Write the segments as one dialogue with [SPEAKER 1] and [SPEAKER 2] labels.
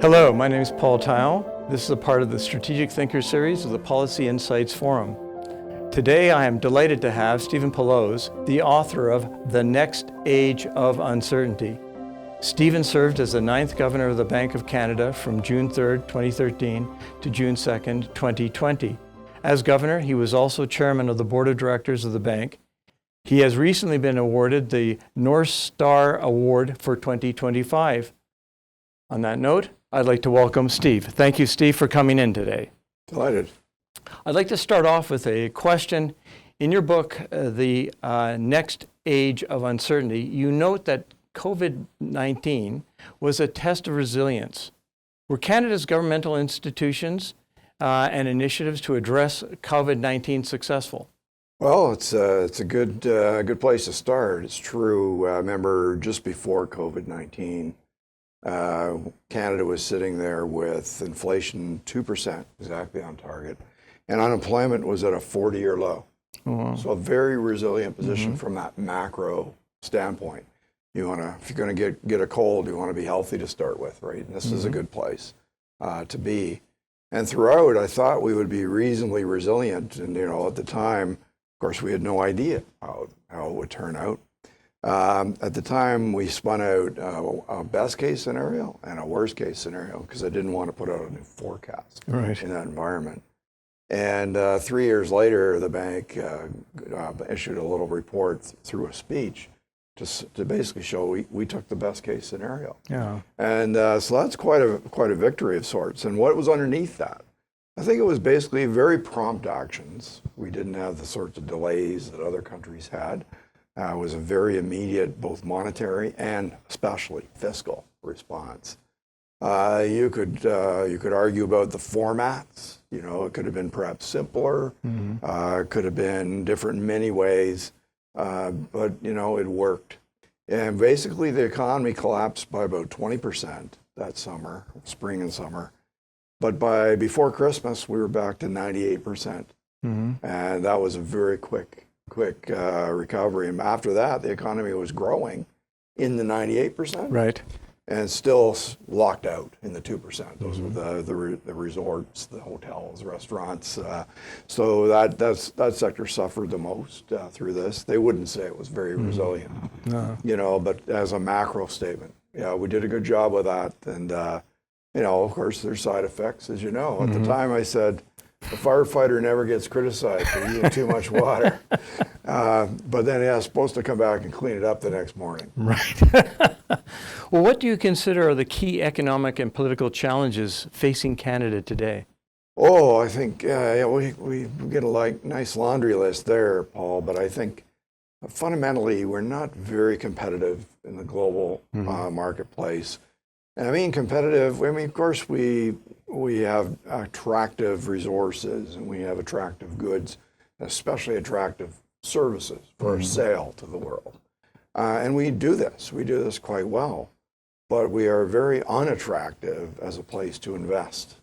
[SPEAKER 1] Hello, my name is Paul Taillon. This is a part of the Strategic Thinker series of the Policy Insights Forum. Today I am delighted to have Stephen Poloz, the author of The Next Age of Uncertainty. Stephen served as the 9th Governor of the Bank of Canada from June 3, 2013 to June 2, 2020. As Governor, he was also Chairman of the Board of Directors of the bank. He has recently been awarded the North Star Award for 2025. On that note, I'd like to welcome Steve. Thank you, Steve, for coming in today.
[SPEAKER 2] Delighted.
[SPEAKER 1] I'd like to start off with a question. In your book, The Next Age of Uncertainty, you note that COVID-19 was a test of resilience. Were Canada's governmental institutions and initiatives to address COVID-19 successful?
[SPEAKER 2] Well, it's a good place to start. It's true. I remember just before COVID-19, Canada was sitting there with inflation 2%, exactly on target, and unemployment was at a 40-year low.
[SPEAKER 1] Oh, wow.
[SPEAKER 2] So a very resilient position from that macro standpoint. If you're going to get a cold, you want to be healthy to start with, right? And this is a good place to be. And throughout, I thought we would be reasonably resilient. And at the time, of course, we had no idea how it would turn out. At the time, we spun out a best case scenario and a worst case scenario because I didn't want to put out a new forecast in that environment. And 3 years later, the bank issued a little report through a speech to basically show we took the best case scenario.
[SPEAKER 1] Yeah.
[SPEAKER 2] And so that's quite a victory of sorts. And what was underneath that? I think it was basically very prompt actions. We didn't have the sorts of delays that other countries had. It was a very immediate, both monetary and especially fiscal response. You could argue about the formats. It could have been perhaps simpler. It could have been different in many ways, but it worked. And basically, the economy collapsed by about 20% that summer, spring and summer. But before Christmas, we were back to 98%, and that was a very quick recovery. And after that, the economy was growing in the 98%,
[SPEAKER 1] Right.
[SPEAKER 2] and still locked out in the 2%. Those were the resorts, the hotels, restaurants. So that sector suffered the most through this. They wouldn't say it was very resilient,
[SPEAKER 1] No.
[SPEAKER 2] but as a macro statement, we did a good job with that. And of course, there's side effects, as you know. At the time, I said, the firefighter never gets criticized for using too much water. But then he's supposed to come back and clean it up the next morning.
[SPEAKER 1] Right. Well, what do you consider are the key economic and political challenges facing Canada today?
[SPEAKER 2] Oh, I think we get a nice laundry list there, Paul. But I think fundamentally we're not very competitive in the global marketplace. And I mean competitive. Of course, we have attractive resources and we have attractive goods, especially attractive services for sale to the world. And we do this quite well. But we are very unattractive as a place to invest.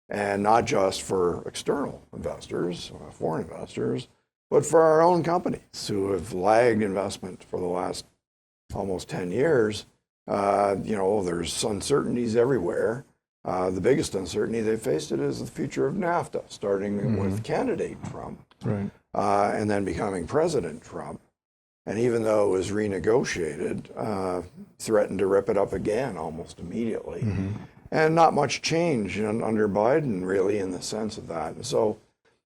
[SPEAKER 2] And not just for external investors, foreign investors, but for our own companies who have lagged investment for the last almost 10 years. There's uncertainties everywhere. The biggest uncertainty they faced is the future of NAFTA, starting with candidate Trump,
[SPEAKER 1] Right.
[SPEAKER 2] And then becoming President Trump. And even though it was renegotiated, threatened to rip it up again almost immediately. And not much change under Biden, really, in the sense of that. And so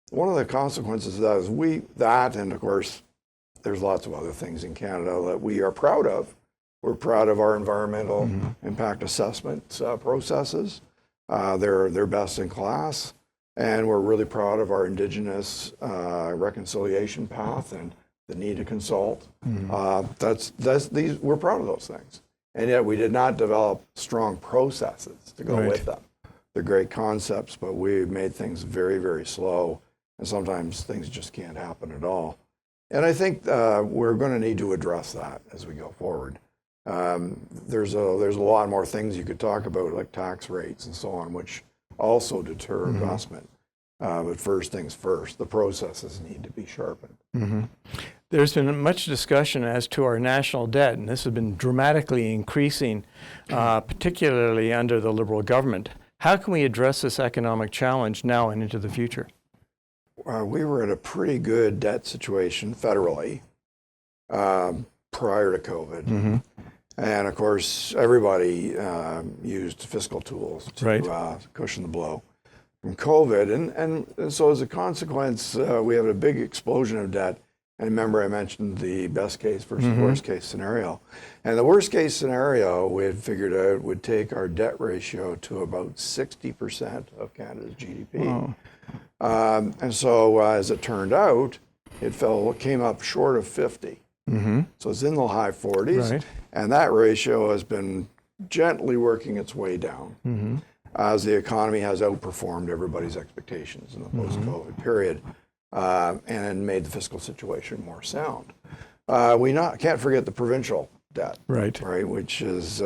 [SPEAKER 2] one of the consequences of that is and of course, there's lots of other things in Canada that we are proud of. We're proud of our environmental impact assessment processes. They're best in class. And we're really proud of our Indigenous reconciliation path and the need to consult. We're proud of those things. And yet we did not develop strong processes to go with them. They're great concepts, but we've made things very, very slow. And sometimes things just can't happen at all. And I think we're going to need to address that as we go forward. There's a lot more things you could talk about, like tax rates and so on, which also deter investment. But first things first, the processes need to be sharpened.
[SPEAKER 1] There's been much discussion as to our national debt, and this has been dramatically increasing, particularly under the Liberal government. How can we address this economic challenge now and into the future?
[SPEAKER 2] We were in a pretty good debt situation federally prior to COVID.
[SPEAKER 1] Mm-hmm.
[SPEAKER 2] And of course, everybody used fiscal tools to cushion the blow from COVID. And so as a consequence, we have a big explosion of debt. And remember, I mentioned the best case versus worst case scenario. And the worst case scenario, we had figured out, would take our debt ratio to about 60% of Canada's GDP.
[SPEAKER 1] Oh.
[SPEAKER 2] And so as it turned out, came up short of 50.
[SPEAKER 1] Mm-hmm.
[SPEAKER 2] So it's in the high 40s.
[SPEAKER 1] Right.
[SPEAKER 2] And that ratio has been gently working its way down as the economy has outperformed everybody's expectations in the post-COVID period. And made the fiscal situation more sound. We can't forget the provincial debt, right? Which is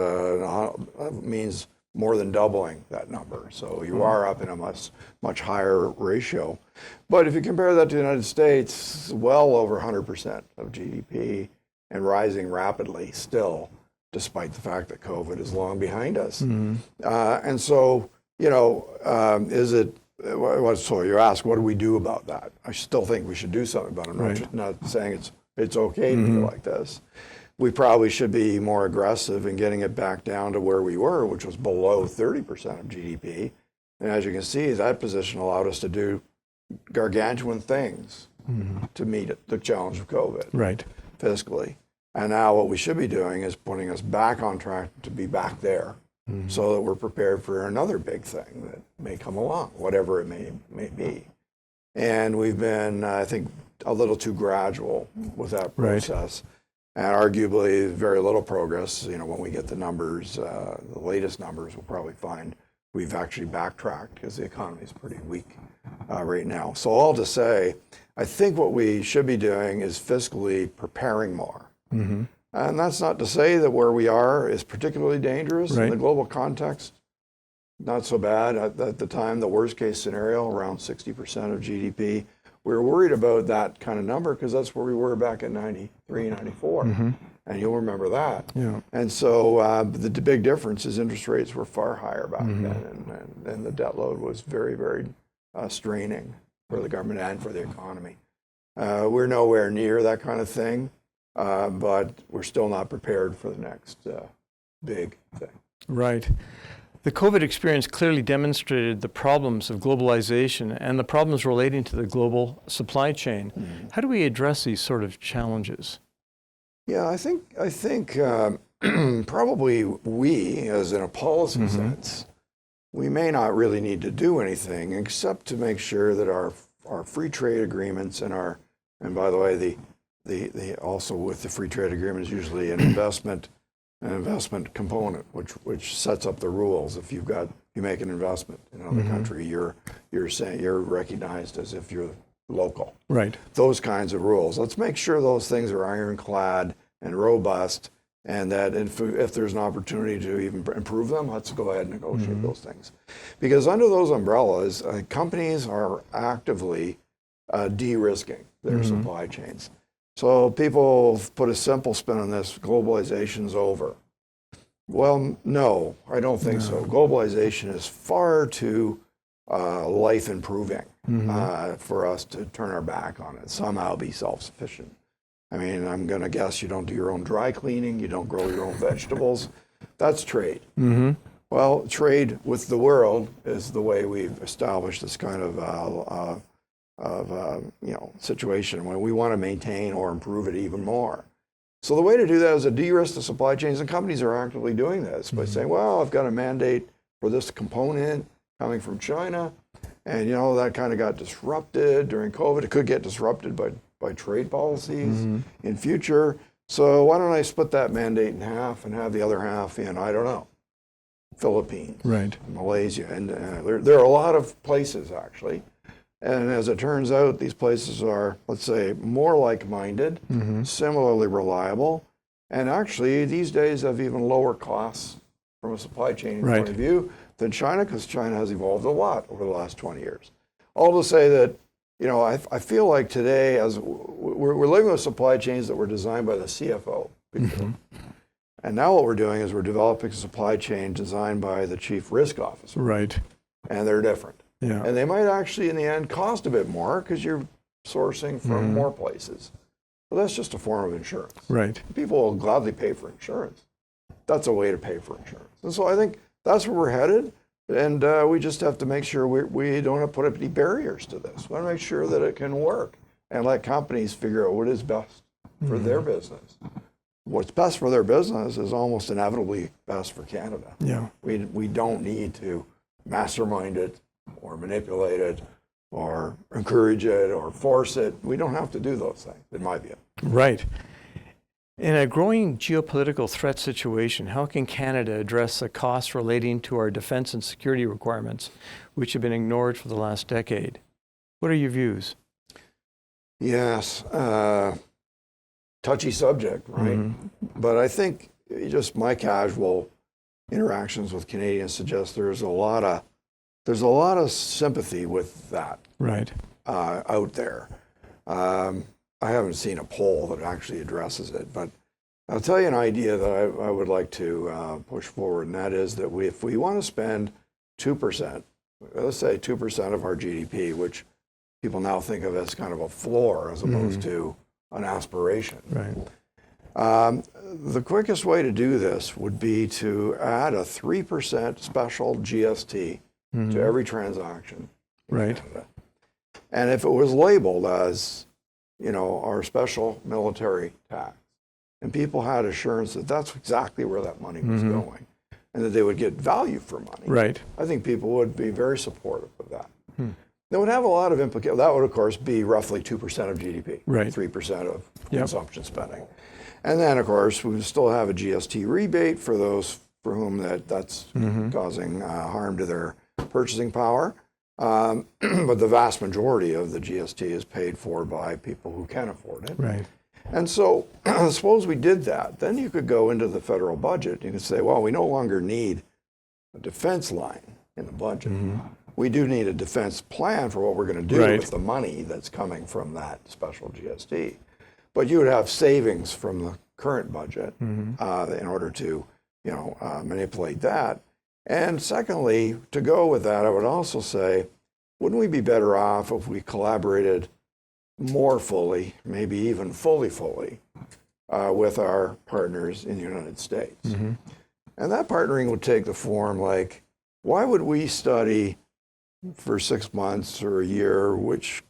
[SPEAKER 2] means more than doubling that number. So you are up in a much higher ratio. But if you compare that to the United States, well over 100% of GDP and rising rapidly still, despite the fact that COVID is long behind us. And so, is it? So you ask, what do we do about that? I still think we should do something about it. I'm not saying it's okay to be like this. We probably should be more aggressive in getting it back down to where we were, which was below 30% of GDP. And as you can see, that position allowed us to do gargantuan things to meet the challenge of COVID fiscally. And now what we should be doing is putting us back on track to be back there. So that we're prepared for another big thing that may come along, whatever it may be. And we've been, I think, a little too gradual with that process. And arguably very little progress. When we get the numbers, the latest numbers, we'll probably find we've actually backtracked because the economy is pretty weak right now. So all to say, I think what we should be doing is fiscally preparing more. And that's not to say that where we are is particularly dangerous in the global context. Not so bad. At the time, the worst case scenario, around 60% of GDP. We were worried about that kind of number because that's where we were back in 93, 94. And you'll remember that. And so the big difference is interest rates were far higher back then. And the debt load was very, very straining for the government and for the economy. We're nowhere near that kind of thing. But we're still not prepared for the next big thing. Right.
[SPEAKER 1] The COVID experience clearly demonstrated the problems of globalization and the problems relating to the global supply chain. How do we address these sort of challenges?
[SPEAKER 2] Yeah, I think probably we, as in a policy sense, we may not really need to do anything except to make sure that our free trade agreements and by the way, the also with the free trade agreement is usually an investment component, which sets up the rules. If you make an investment in another country, you're recognized as if you're local.
[SPEAKER 1] Right.
[SPEAKER 2] Those kinds of rules. Let's make sure those things are ironclad and robust, and that if there's an opportunity to even improve them, let's go ahead and negotiate those things. Because under those umbrellas, companies are actively de-risking their supply chains. So people put a simple spin on this: globalization's over. Well, no, I don't think so. Globalization is far too life improving for us to turn our back on it, somehow be self-sufficient. I mean, I'm going to guess you don't do your own dry cleaning, you don't grow your own vegetables. That's trade. Well, trade with the world is the way we've established this kind of situation where we want to maintain or improve it even more. So the way to do that is to de-risk the supply chains, and companies are actively doing this by saying, well, I've got a mandate for this component coming from China, and that kind of got disrupted during COVID. It could get disrupted by trade policies in future. So why don't I split that mandate in half and have the other half in, I don't know, Philippines, Malaysia, and there are a lot of places actually. And as it turns out, these places are, let's say, more like-minded, similarly reliable, and actually these days have even lower costs from a supply chain point of view than China, because China has evolved a lot over the last 20 years. All to say that you know, I feel like today, as we're living with supply chains that were designed by the CFO before. And now what we're doing is we're developing a supply chain designed by the chief risk officer.
[SPEAKER 1] Right.
[SPEAKER 2] And they're different.
[SPEAKER 1] Yeah.
[SPEAKER 2] And they might actually, in the end, cost a bit more because you're sourcing from more places. But that's just a form of insurance.
[SPEAKER 1] Right.
[SPEAKER 2] People will gladly pay for insurance. That's a way to pay for insurance. And so I think that's where we're headed. And we just have to make sure we don't have to put up any barriers to this. We want to make sure that it can work and let companies figure out what is best for their business. What's best for their business is almost inevitably best for Canada.
[SPEAKER 1] Yeah.
[SPEAKER 2] We don't need to mastermind it or manipulate it or encourage it or force it. We don't have to do those things, in my view.
[SPEAKER 1] Right. In a growing geopolitical threat situation, how can Canada address the costs relating to our defense and security requirements, which have been ignored for the last decade? What are your views?
[SPEAKER 2] Yes. Touchy subject, right? But I think just my casual interactions with Canadians suggest there's a lot of sympathy with that
[SPEAKER 1] Right.
[SPEAKER 2] out there. I haven't seen a poll that actually addresses it, but I'll tell you an idea that I would like to push forward, and that is that if we want to spend 2%, let's say 2% of our GDP, which people now think of as kind of a floor as opposed to an aspiration.
[SPEAKER 1] Right.
[SPEAKER 2] The quickest way to do this would be to add a 3% special GST to every transaction in
[SPEAKER 1] Right.
[SPEAKER 2] Canada. And if it was labeled as, you know, our special military tax, and people had assurance that that's exactly where that money was going, and that they would get value for money,
[SPEAKER 1] Right.
[SPEAKER 2] I think people would be very supportive of that. That would have a lot of implications. That would, of course, be roughly 2% of GDP,
[SPEAKER 1] Right.
[SPEAKER 2] 3% of consumption spending. And then, of course, we would still have a GST rebate for those for whom that's causing harm to their purchasing power. But the vast majority of the GST is paid for by people who can afford it.
[SPEAKER 1] Right.
[SPEAKER 2] And so suppose we did that. Then you could go into the federal budget. You could say, well, we no longer need a defense line in the budget. We do need a defense plan for what we're going to do
[SPEAKER 1] Right.
[SPEAKER 2] with the money that's coming from that special GST. But you would have savings from the current budget in order to, you know, manipulate that. And secondly, to go with that, I would also say, wouldn't we be better off if we collaborated more fully, maybe even fully, with our partners in the United States? And that partnering would take the form like, why would we study for 6 months or a year which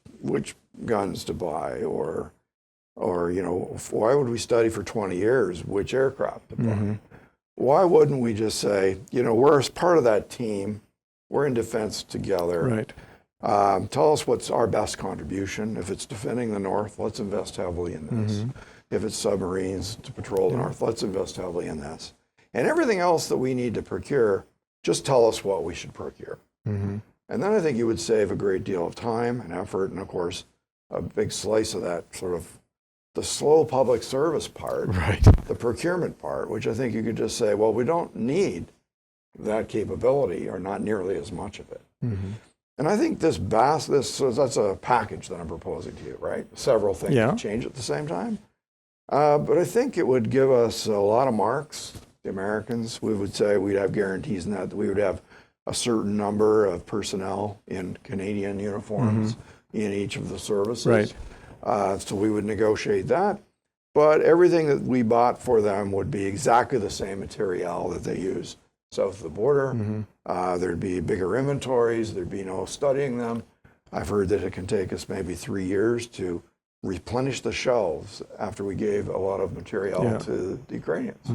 [SPEAKER 2] guns to buy, or you know, why would we study for 20 years which aircraft to buy? Why wouldn't we just say, you know, we're as part of that team, we're in defense together.
[SPEAKER 1] Right.
[SPEAKER 2] Tell us what's our best contribution. If it's defending the North, let's invest heavily in this. If it's submarines to patrol the North, let's invest heavily in this. And everything else that we need to procure, just tell us what we should procure. And then I think you would save a great deal of time and effort, and of course, a big slice of that sort of the slow public service part,
[SPEAKER 1] Right.
[SPEAKER 2] the procurement part, which I think you could just say, well, we don't need that capability or not nearly as much of it. And I think so that's a package that I'm proposing to you, right? Several things to change at the same time. But I think it would give us a lot of marks, the Americans. We would say we'd have guarantees in that we would have a certain number of personnel in Canadian uniforms in each of the services.
[SPEAKER 1] Right.
[SPEAKER 2] So we would negotiate that. But everything that we bought for them would be exactly the same material that they use south of the border. There'd be bigger inventories. There'd be no studying them. I've heard that it can take us maybe 3 years to replenish the shelves after we gave a lot of material to the Ukrainians.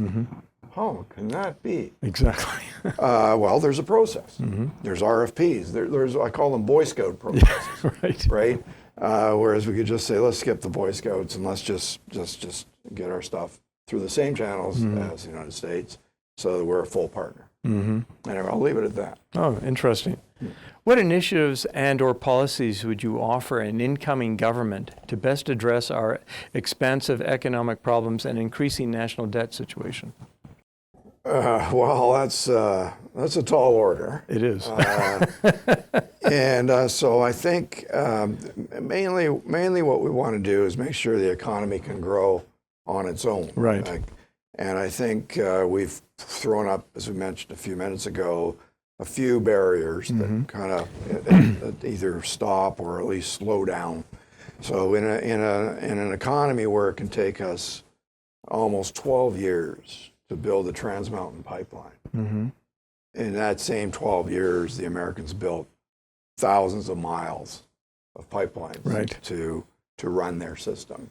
[SPEAKER 2] How can that be?
[SPEAKER 1] Exactly.
[SPEAKER 2] Well, there's a process. There's RFPs. There's I call them Boy Scout processes. Right? Whereas we could just say, let's skip the Boy Scouts and let's just get our stuff through the same channels as the United States, so that we're a full partner. And I'll leave it at that.
[SPEAKER 1] Oh, interesting. What initiatives and or policies would you offer an incoming government to best address our expansive economic problems and increasing national debt situation?
[SPEAKER 2] Well, that's a tall order.
[SPEAKER 1] It is.
[SPEAKER 2] And so I think mainly what we want to do is make sure the economy can grow on its own.
[SPEAKER 1] Right.
[SPEAKER 2] And I think we've thrown up, as we mentioned a few minutes ago, a few barriers that kind of either stop or at least slow down. So in an economy where it can take us almost 12 years to build a Trans Mountain pipeline, in that same 12 years, the Americans built thousands of miles of pipelines to run their system.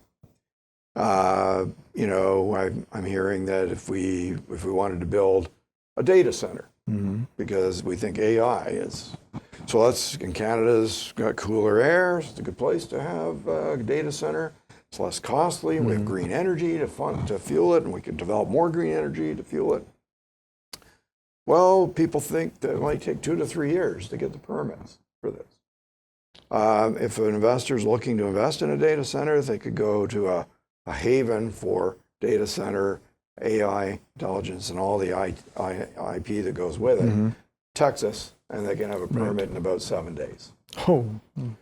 [SPEAKER 2] You know, I'm hearing that if we wanted to build a data center, because we think AI is, so in Canada's got cooler air, it's a good place to have a data center. It's less costly. We have green energy to fuel it, and we can develop more green energy to fuel it. Well, people think that it might take 2 to 3 years to get the permits for this. If an investor is looking to invest in a data center, they could go to a haven for data center, AI, intelligence, and all the IP that goes with it, Texas, and they can have a permit in about 7 days.
[SPEAKER 1] Oh,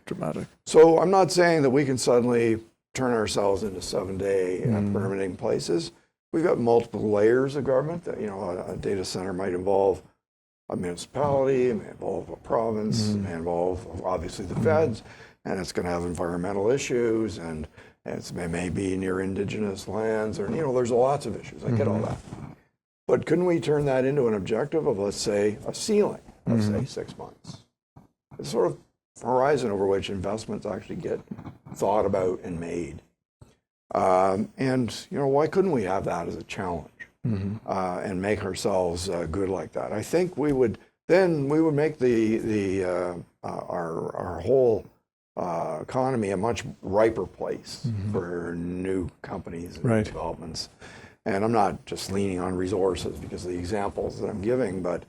[SPEAKER 1] dramatic.
[SPEAKER 2] So I'm not saying that we can suddenly turn ourselves into 7-day permitting places. We've got multiple layers of government. That, you know, a data center might involve a municipality, it may involve a province, it may involve obviously the feds, and it's going to have environmental issues, and it may be near indigenous lands, or, you know, there's lots of issues. I get all that. But couldn't we turn that into an objective of, let's say, a ceiling of, say, 6 months? It's sort of horizon over which investments actually get thought about and made. And, you know, why couldn't we have that as a challenge and make ourselves good like that? I think we would make our whole economy a much riper place for new companies and developments. And I'm not just leaning on resources because of the examples that I'm giving, but,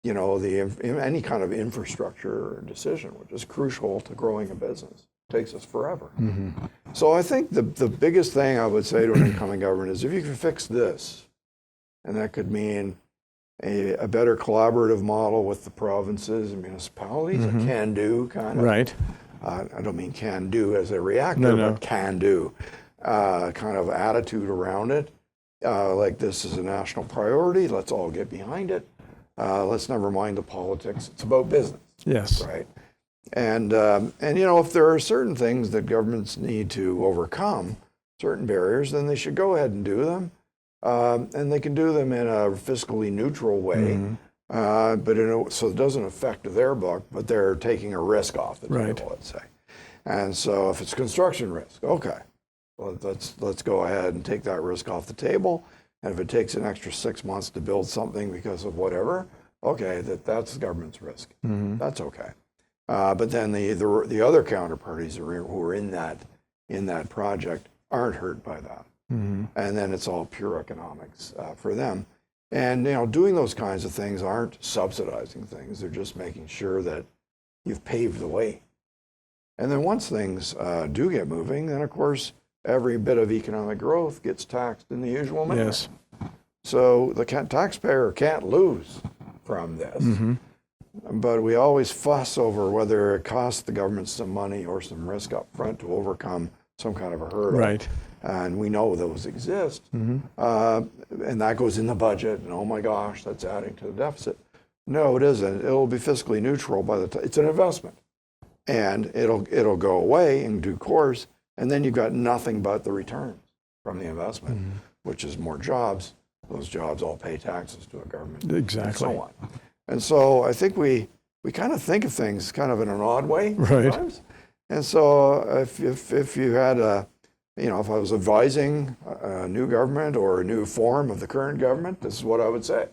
[SPEAKER 2] you know, any kind of infrastructure decision, which is crucial to growing a business, takes us forever. So I think the biggest thing I would say to an incoming government is, if you can fix this, and that could mean a better collaborative model with the provinces and municipalities, a can-do kind of. I don't mean can-do as a reactor, but can-do kind of attitude around it. Like, this is a national priority. Let's all get behind it. Let's never mind the politics. It's about business.
[SPEAKER 1] Yes.
[SPEAKER 2] Right. And you know, if there are certain things that governments need to overcome, certain barriers, then they should go ahead and do them. And they can do them in a fiscally neutral way, but so it doesn't affect their book, but they're taking a risk off the table, let's say. And so if it's construction risk, okay, well, let's go ahead and take that risk off the table. And if it takes an extra 6 months to build something because of whatever, okay, that's the government's risk. That's okay. But then the other counterparties who are in that project aren't hurt by that. And then it's all pure economics for them. And, you know, doing those kinds of things aren't subsidizing things. They're just making sure that you've paved the way. And then once things do get moving, then, of course, every bit of economic growth gets taxed in the usual manner.
[SPEAKER 1] Yes.
[SPEAKER 2] So the taxpayer can't lose from this. But we always fuss over whether it costs the government some money or some risk up front to overcome some kind of a hurdle. And we know those exist. And that goes in the budget, and oh my gosh, that's adding to the deficit. No, it isn't. It'll be fiscally neutral by the time. It's an investment. And it'll go away in due course, and then you've got nothing but the returns from the investment, which is more jobs. Those jobs all pay taxes to a government.
[SPEAKER 1] Exactly.
[SPEAKER 2] And so on. And so I think we kind of think of things kind of in an odd way sometimes. And so if you had you know, if I was advising a new government or a new form of the current government, this is what I would say.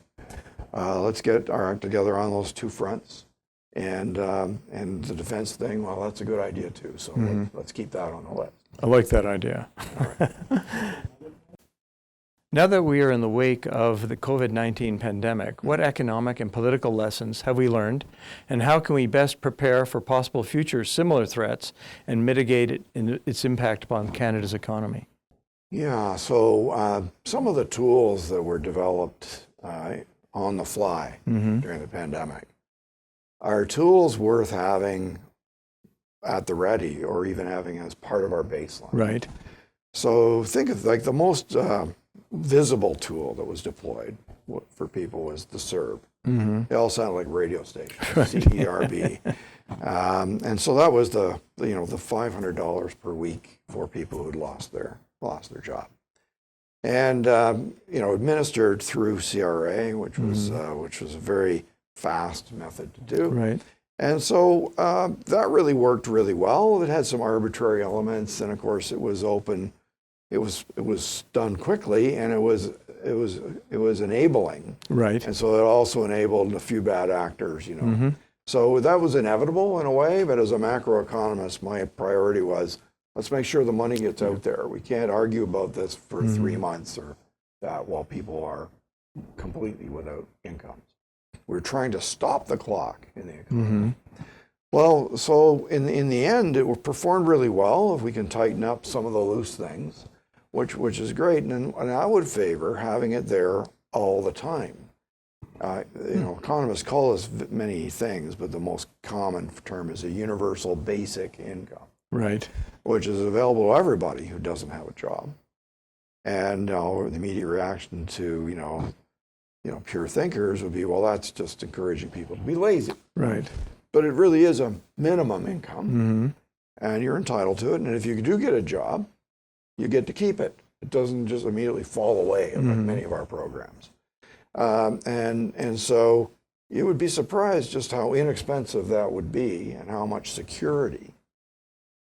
[SPEAKER 2] Let's get our act together on those two fronts. And the defense thing, well, that's a good idea too. So let's keep that on the list.
[SPEAKER 1] I like that idea.
[SPEAKER 2] All right.
[SPEAKER 1] Now that we are in the wake of the COVID-19 pandemic, what economic and political lessons have we learned, and how can we best prepare for possible future similar threats and mitigate its impact upon Canada's economy?
[SPEAKER 2] Yeah, so some of the tools that were developed on the fly during the pandemic are tools worth having at the ready or even having as part of our baseline.
[SPEAKER 1] Right.
[SPEAKER 2] So think of like the most visible tool that was deployed for people was the CERB.
[SPEAKER 1] Mm-hmm.
[SPEAKER 2] They all sound like radio stations, CERB. And so that was the $500 per week for people who'd lost their job. And administered through CRA, which was a very fast method to do.
[SPEAKER 1] Right.
[SPEAKER 2] And so that really worked really well. It had some arbitrary elements, and of course it was open. It was done quickly, and it was enabling.
[SPEAKER 1] Right.
[SPEAKER 2] And so it also enabled a few bad actors,
[SPEAKER 1] Mm-hmm.
[SPEAKER 2] So that was inevitable in a way, but as a macroeconomist, my priority was, let's make sure the money gets out there. We can't argue about this for 3 months or that while people are completely without incomes. We're trying to stop the clock in the economy. Well, so in the end, it performed really well if we can tighten up some of the loose things, which is great. And I would favor having it there all the time. Economists call this many things, but the most common term is a universal basic income.
[SPEAKER 1] Right.
[SPEAKER 2] Which is available to everybody who doesn't have a job. And the immediate reaction to, pure thinkers would be, well, that's just encouraging people to be lazy.
[SPEAKER 1] Right.
[SPEAKER 2] But it really is a minimum income, and you're entitled to it. And if you do get a job, you get to keep it. It doesn't just immediately fall away like many of our programs. And so you would be surprised just how inexpensive that would be and how much security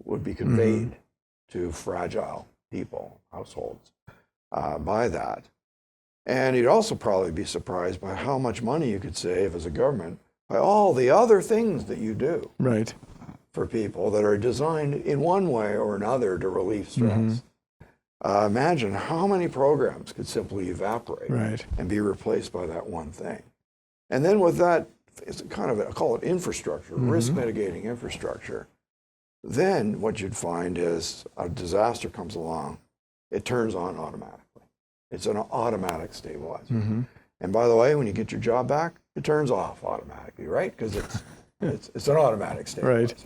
[SPEAKER 2] would be conveyed to fragile people, households, by that. And you'd also probably be surprised by how much money you could save as a government by all the other things that you do
[SPEAKER 1] Right.
[SPEAKER 2] for people that are designed in one way or another to relieve stress. Imagine how many programs could simply evaporate and be replaced by that one thing. And then with that, it's kind of, I call it infrastructure, risk mitigating infrastructure. Then what you'd find is a disaster comes along, it turns on automatically. It's an automatic stabilizer. And by the way, when you get your job back, it turns off automatically, right? Because it's an automatic stabilizer.
[SPEAKER 1] Right.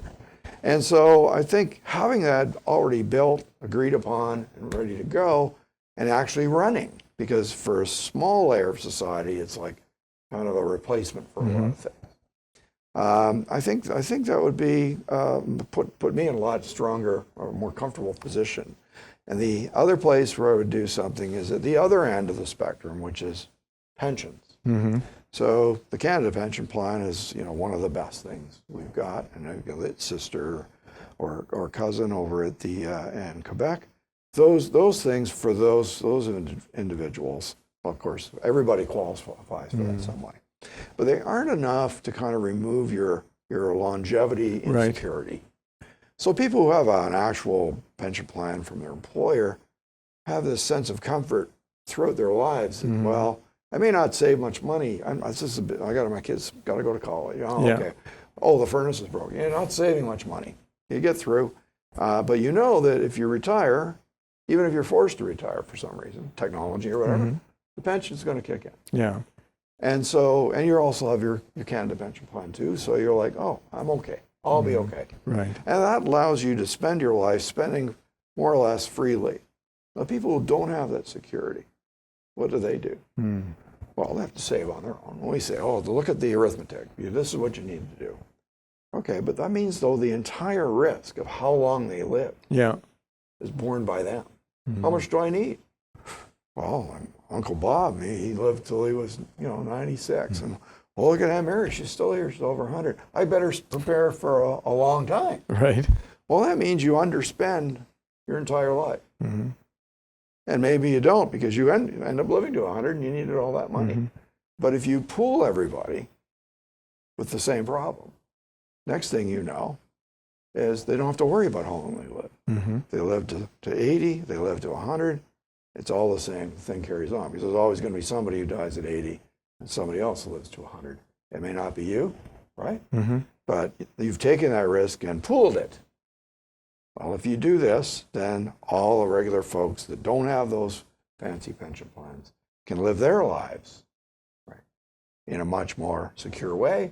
[SPEAKER 2] And so I think having that already built, agreed upon, and ready to go, and actually running, because for a small layer of society, it's like kind of a replacement for a lot of things. I think that would be put me in a lot stronger or more comfortable position. And the other place where I would do something is at the other end of the spectrum, which is pensions. So the Canada Pension Plan is, one of the best things we've got, and I've got its sister or cousin over at the in Quebec. Those things for those individuals, of course, everybody qualifies for that some way, but they aren't enough to kind of remove your longevity insecurity. So people who have an actual pension plan from their employer have this sense of comfort throughout their lives. And, well, I may not save much money. My kids got to go to college. Okay. Oh, the furnace is broken. You're not saving much money. You get through. But you know that if you retire, even if you're forced to retire for some reason, technology or whatever, the pension's going to kick in.
[SPEAKER 1] Yeah.
[SPEAKER 2] And so, and you also have your Canada Pension Plan too. So you're like, oh, I'm okay. I'll be okay.
[SPEAKER 1] Right.
[SPEAKER 2] And that allows you to spend your life spending more or less freely. Now, people who don't have that security, what do? Well, they have to save on their own. When we say, oh, look at the arithmetic. This is what you need to do. Okay, but that means, though, the entire risk of how long they live is borne by them. How much do I need? Well, Uncle Bob, he lived till he was, 96. And well, look at Aunt Mary. She's still here. She's over 100. I better prepare for a long time.
[SPEAKER 1] Right.
[SPEAKER 2] Well, that means you underspend your entire life. And maybe you don't because you end up living to 100 and you needed all that money. But if you pool everybody with the same problem, next thing you know is they don't have to worry about how long they live. They live to 80, they live to 100. It's all the same. The thing carries on because there's always going to be somebody who dies at 80 and somebody else lives to 100. It may not be you, right? But you've taken that risk and pooled it. Well, if you do this, then all the regular folks that don't have those fancy pension plans can live their lives in a much more secure way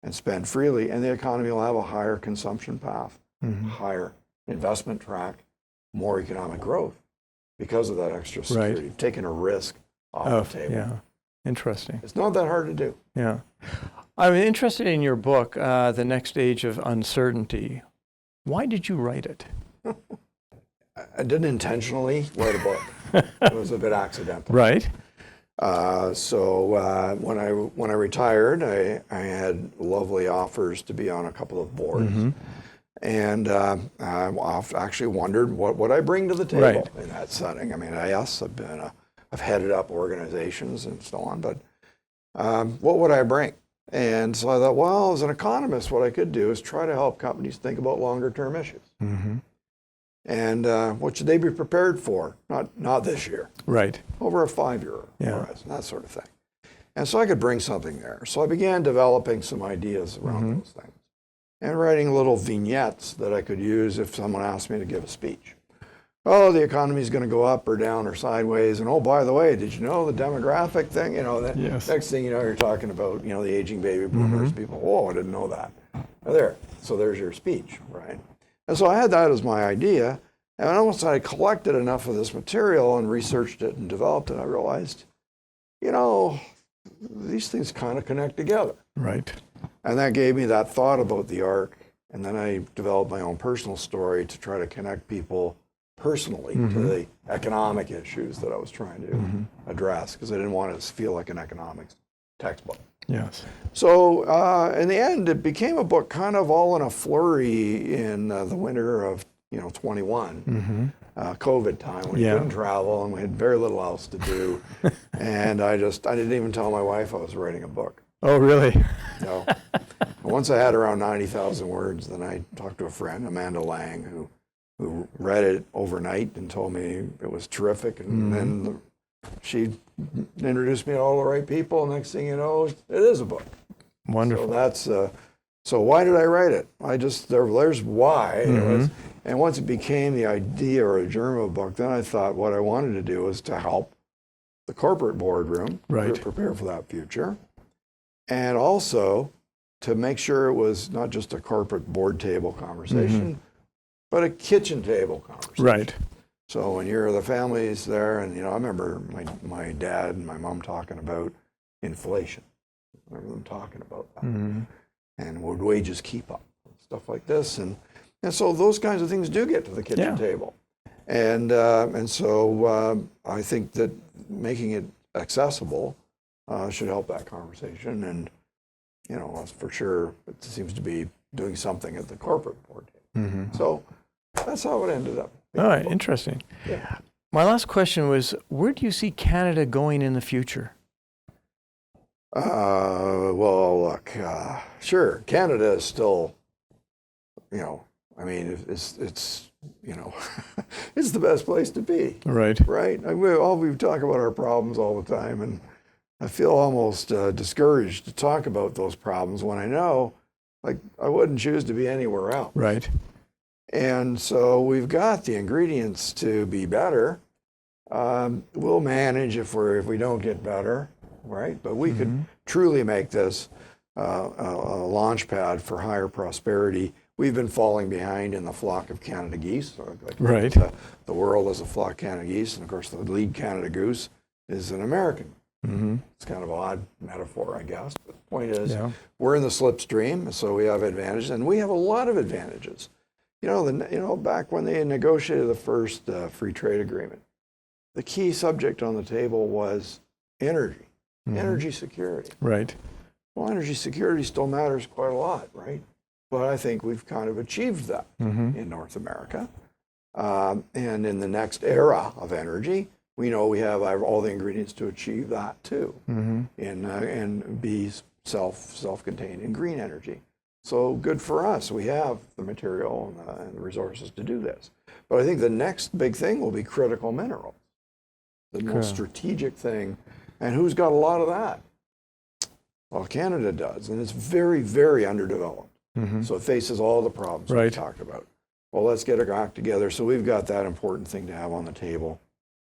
[SPEAKER 2] and spend freely, and the economy will have a higher consumption path, higher investment track, more economic growth because of that extra security, taking a risk off the table.
[SPEAKER 1] Yeah, interesting.
[SPEAKER 2] It's not that hard to do.
[SPEAKER 1] Yeah. I'm interested in your book, The Next Age of Uncertainty. Why did you write it?
[SPEAKER 2] I didn't intentionally write a book. It was a bit accidental.
[SPEAKER 1] Right.
[SPEAKER 2] So when I retired, I had lovely offers to be on a couple of boards. And I actually wondered what would I bring to the table in that setting. I mean, I've headed up organizations and so on, but what would I bring? And so I thought, well, as an economist, what I could do is try to help companies think about longer term issues. And what should they be prepared for? Not this year.
[SPEAKER 1] Right.
[SPEAKER 2] Over a 5-year horizon, that sort of thing. And so I could bring something there. So I began developing some ideas around those things and writing little vignettes that I could use if someone asked me to give a speech. Oh, the economy is going to go up or down or sideways. And oh, by the way, did you know the demographic thing? You know, that next thing you know, you're talking about, you know, the aging baby boomers. People, oh, I didn't know that. There. So there's your speech, right? And so I had that as my idea. And once I collected enough of this material and researched it and developed it, I realized, you know, these things kind of connect together.
[SPEAKER 1] Right.
[SPEAKER 2] And that gave me that thought about the arc. And then I developed my own personal story to try to connect people personally to the economic issues that I was trying to address, because I didn't want it to feel like an economics textbook.
[SPEAKER 1] Yes.
[SPEAKER 2] So in the end, it became a book kind of all in a flurry in the winter of 21, COVID time, when you couldn't travel and we had very little else to do. And I didn't even tell my wife I was writing a book.
[SPEAKER 1] Oh, really?
[SPEAKER 2] No. Once I had around 90,000 words, then I talked to a friend, Amanda Lang, who read it overnight and told me it was terrific. And then she introduced me to all the right people. Next thing you know, it is a book.
[SPEAKER 1] Wonderful.
[SPEAKER 2] So that's so why did I write it? There's why. And once it became the idea or a germ of a book, then I thought what I wanted to do was to help the corporate boardroom prepare for that future, and also to make sure it was not just a corporate board table conversation, but a kitchen table conversation.
[SPEAKER 1] Right.
[SPEAKER 2] So when the family's there, and I remember my dad and my mom talking about inflation. I remember them talking about that. And would wages keep up? Stuff like this. And so those kinds of things do get to the kitchen table. And so I think that making it accessible should help that conversation. And, for sure, it seems to be doing something at the corporate board table. So that's how it ended up.
[SPEAKER 1] All right, interesting.
[SPEAKER 2] Yeah.
[SPEAKER 1] My last question was, where do you see Canada going in the future?
[SPEAKER 2] Well, look, sure, Canada is still, I mean, it's it's the best place to be. Right. Right. We talk about our problems all the time, and I feel almost discouraged to talk about those problems when I know, like, I wouldn't choose to be anywhere else.
[SPEAKER 1] Right.
[SPEAKER 2] And so we've got the ingredients to be better. We'll manage if we don't get better. Right, but we could truly make this a launch pad for higher prosperity. We've been falling behind in the flock of Canada geese. The world is a flock of Canada geese, and of course the lead Canada goose is an American. It's kind of an odd metaphor, I guess. But the point is, we're in the slipstream, so we have advantages, and we have a lot of advantages. Back when they negotiated the first free trade agreement, the key subject on the table was energy. Energy security. Right. Well, energy security still matters quite a lot, right? But I think we've kind of achieved that in North America. And in the next era of energy, we know we have all the ingredients to achieve that too, and be self-contained in green energy. So good for us. We have the material and the resources to do this. But I think the next big thing will be critical minerals, the most strategic thing. And who's got a lot of that? Well, Canada does, and it's very, very underdeveloped. So it faces all the problems we talked about. Well, let's get our act together. So we've got that important thing to have on the table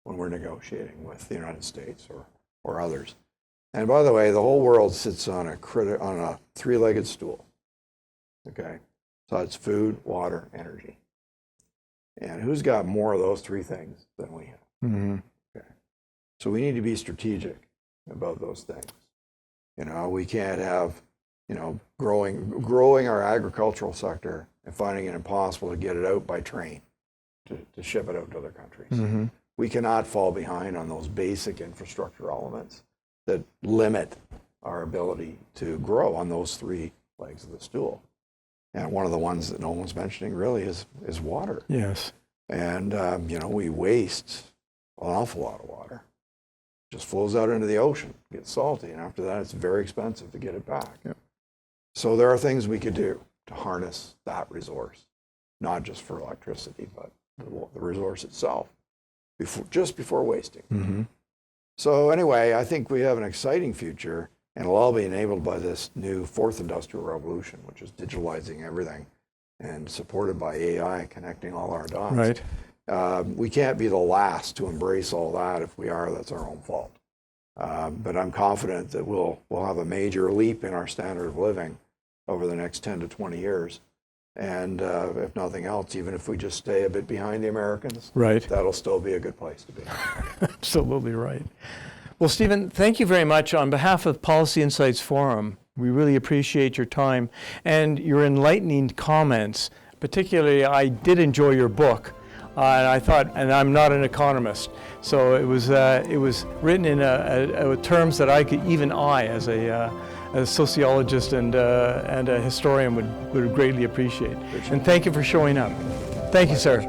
[SPEAKER 2] when we're negotiating with the United States or others. And by the way, the whole world sits on a three-legged stool. Okay, so it's food, water, energy. And who's got more of those three things than we have?
[SPEAKER 1] Mm-hmm.
[SPEAKER 2] Okay, so we need to be strategic about those things. You know, we can't have, you know, growing our agricultural sector and finding it impossible to get it out by train to ship it out to other countries.
[SPEAKER 1] Mm-hmm.
[SPEAKER 2] We cannot fall behind on those basic infrastructure elements that limit our ability to grow on those three legs of the stool. And one of the ones that no one's mentioning really is water.
[SPEAKER 1] Yes.
[SPEAKER 2] And, you know, we waste an awful lot of water. It just flows out into the ocean, gets salty, and after that it's very expensive to get it back.
[SPEAKER 1] Yep.
[SPEAKER 2] So there are things we could do to harness that resource, not just for electricity, but the resource itself, just before wasting.
[SPEAKER 1] Mm-hmm.
[SPEAKER 2] So anyway, I think we have an exciting future, and it'll all be enabled by this new fourth industrial revolution, which is digitalizing everything and supported by AI, connecting all our dots.
[SPEAKER 1] Right.
[SPEAKER 2] We can't be the last to embrace all that. If we are, that's our own fault. But I'm confident that we'll have a major leap in our standard of living over the next 10 to 20 years. And if nothing else, even if we just stay a bit behind the Americans,
[SPEAKER 1] Right.
[SPEAKER 2] that'll still be a good place to be.
[SPEAKER 1] Absolutely right. Well, Stephen, thank you very much. On behalf of Policy Insights Forum, we really appreciate your time and your enlightening comments. Particularly, I did enjoy your book. And I thought, and I'm not an economist, so it was written in terms that even I, as a sociologist and a historian, would greatly appreciate. And thank you for showing up. Thank you, sir.